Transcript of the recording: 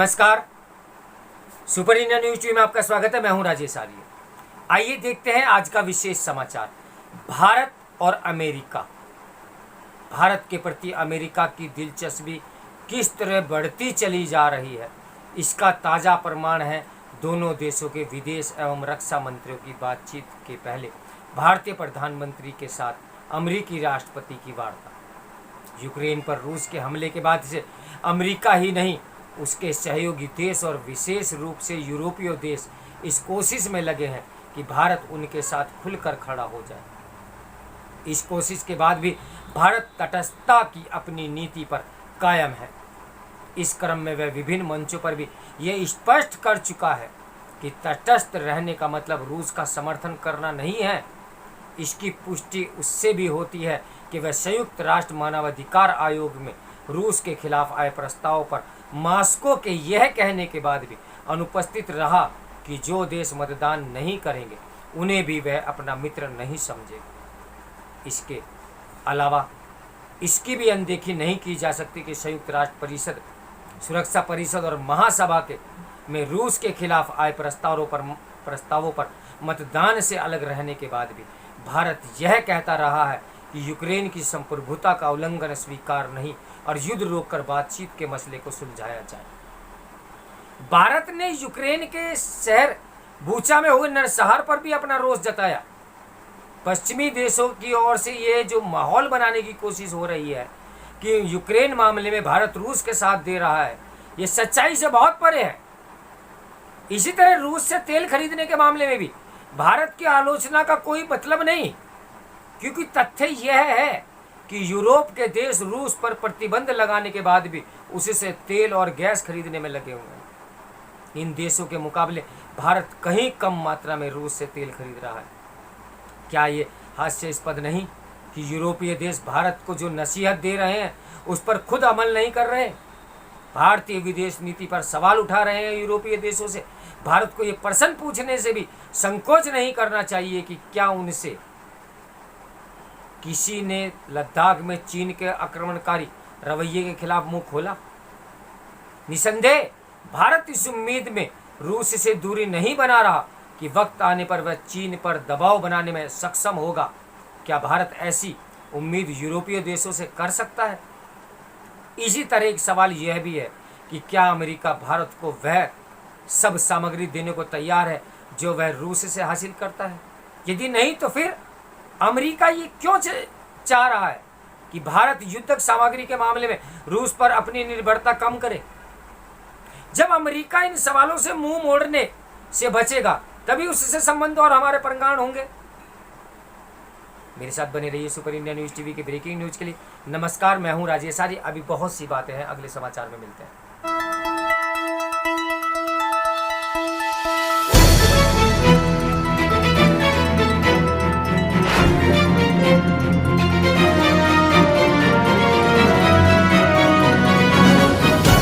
नमस्कार। Super India news TV में आपका स्वागत है। मैं हूं राजेश आर्य। आइए देखते हैं आज का विशेष समाचार। भारत और अमेरिका। भारत के प्रति अमेरिका की दिलचस्पी किस तरह बढ़ती चली जा रही है, इसका ताज़ा प्रमाण है दोनों देशों के विदेश एवं रक्षा मंत्रियों की बातचीत के पहले भारतीय प्रधानमंत्री के साथ अमेरिकी राष्ट्रपति की वार्ता। यूक्रेन पर रूस के हमले के बाद से अमेरिका ही नहीं, उसके सहयोगी देश और विशेष रूप से यूरोपीय देश इस कोशिश में लगे हैं कि भारत उनके साथ खुलकर खड़ा हो जाए। इस कोशिश के बाद भी भारत तटस्थता की अपनी नीति पर कायम है। इस क्रम में वह विभिन्न मंचों पर भी ये स्पष्ट कर चुका है कि तटस्थ रहने का मतलब रूस का समर्थन करना नहीं है। इसकी पुष्टि उससे भी होती है कि वह संयुक्त राष्ट्र मानवाधिकार आयोग में रूस के खिलाफ आए प्रस्ताव पर मॉस्को के यह कहने के बाद भी अनुपस्थित रहा कि जो देश मतदान नहीं करेंगे उन्हें भी वह अपना मित्र नहीं समझेगा। इसके अलावा इसकी भी अनदेखी नहीं की जा सकती कि संयुक्त राष्ट्र परिषद, सुरक्षा परिषद और महासभा के में रूस के खिलाफ आए प्रस्तावों पर मतदान से अलग रहने के बाद भी भारत यह कहता रहा है कि यूक्रेन की संप्रभुता का उल्लंघन स्वीकार नहीं और युद्ध रोककर बातचीत के मसले को सुलझाया जाए। भारत ने यूक्रेन के शहर बूचा में हुए नरसंहार पर भी अपना रोष जताया। पश्चिमी देशों की ओर से ये जो माहौल बनाने की कोशिश हो रही है कि यूक्रेन मामले में भारत रूस के साथ दे रहा है, ये सच्चाई से बहुत परे है। इसी तरह रूस से तेल खरीदने के मामले में भी भारत की आलोचना का कोई मतलब नहीं, क्योंकि तथ्य यह है कि यूरोप के देश रूस पर प्रतिबंध लगाने के बाद भी उससे तेल और गैस खरीदने में लगे हुए हैं। इन देशों के मुकाबले भारत कहीं कम मात्रा में रूस से तेल खरीद रहा है। क्या ये हास्यास्पद नहीं कि यूरोपीय देश भारत को जो नसीहत दे रहे हैं उस पर खुद अमल नहीं कर रहे? भारतीय विदेश नीति पर सवाल उठा रहे हैं यूरोपीय देशों से। भारत को ये प्रश्न पूछने से भी संकोच नहीं करना चाहिए कि क्या उनसे किसी ने लद्दाख में चीन के आक्रमणकारी रवैये के खिलाफ मुंह खोला? निसंदेह भारत इस उम्मीद में रूस से दूरी नहीं बना रहा कि वक्त आने पर वह चीन पर दबाव बनाने में सक्षम होगा। क्या भारत ऐसी उम्मीद यूरोपीय देशों से कर सकता है? इसी तरह एक सवाल यह भी है कि क्या अमेरिका भारत को वह सब सामग्री देने को तैयार है जो वह रूस से हासिल करता है? यदि नहीं तो फिर अमेरिका ये क्यों चाह रहा है कि भारत युद्धक सामग्री के मामले में रूस पर अपनी निर्भरता कम करे? जब अमेरिका इन सवालों से मुंह मोड़ने से बचेगा तभी उससे संबंध और हमारे प्रगाढ़ होंगे। मेरे साथ बने रहिए सुपर इंडिया न्यूज टीवी के ब्रेकिंग न्यूज के लिए। नमस्कार, मैं हूं राजेश आर्य। अभी बहुत सी बातें हैं, अगले समाचार में मिलते हैं।